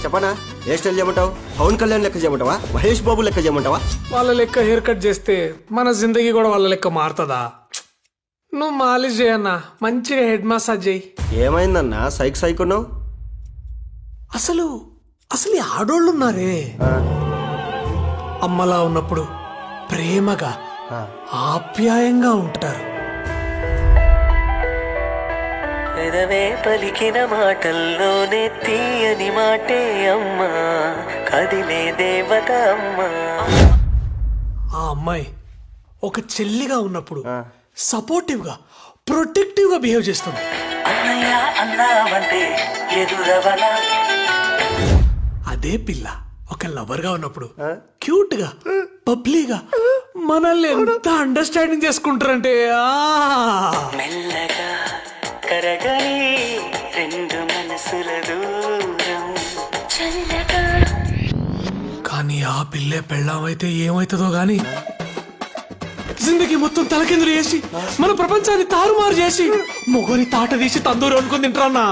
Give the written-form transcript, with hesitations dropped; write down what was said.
చెప్పనా ఏ స్టైల్ చేయమంటావు? పవన్ కళ్యాణ్ లెక్క చేయమంటావా? మహేష్ బాబు లెక్క చేయమంటావా? వాళ్ళ లెక్క హెయిర్ కట్ చేస్తే మన జిందగీ కూడా వాళ్ళ లెక్క మారుతుందా? నువ్వు మాలిష్ చేయన్నా, మంచిగా హెడ్ మసాజ్ చేయి. ఏమైందన్నా సైక్ సైక్ ఉన్నావు? అసలు అసలు ఈ ఆడోళ్ళు ఉన్నారే, అమ్మలా ఉన్నప్పుడు ప్రేమగా ఆప్యాయంగా ఉంటారు. ఎదవే పలికిన మాటల్లోనే తీయని మాటే అమ్మా, కదిలే దేవత అమ్మా. ఆ అమ్మాయి ఒక చెల్లిగా ఉన్నప్పుడు సపోర్టివ్ గా ప్రొటెక్టివ్ గా బిహేవ్ చేస్తుంది. అన్నయ్య అన్నావంటే ఎదురవనా. అదే పిల్ల ఒక లవర్ గా ఉన్నప్పుడు క్యూట్ గా పబ్లీగా మనల్ని ఎంత అండర్స్టాండింగ్ చేసుకుంటారంటే మెల్లగా కరగని రెండు మనసుల దూరం చల్లగా. కానీ ఆ పిల్లే పెళ్ళామైతే ఏమైతుందో గాని జిందగీ మొత్తం తలకిందులు చేసి మన ప్రపంచాన్ని తారుమారు చేసి మొగని తాట తీసి తందూరు అనుకుని తింటారన్నా.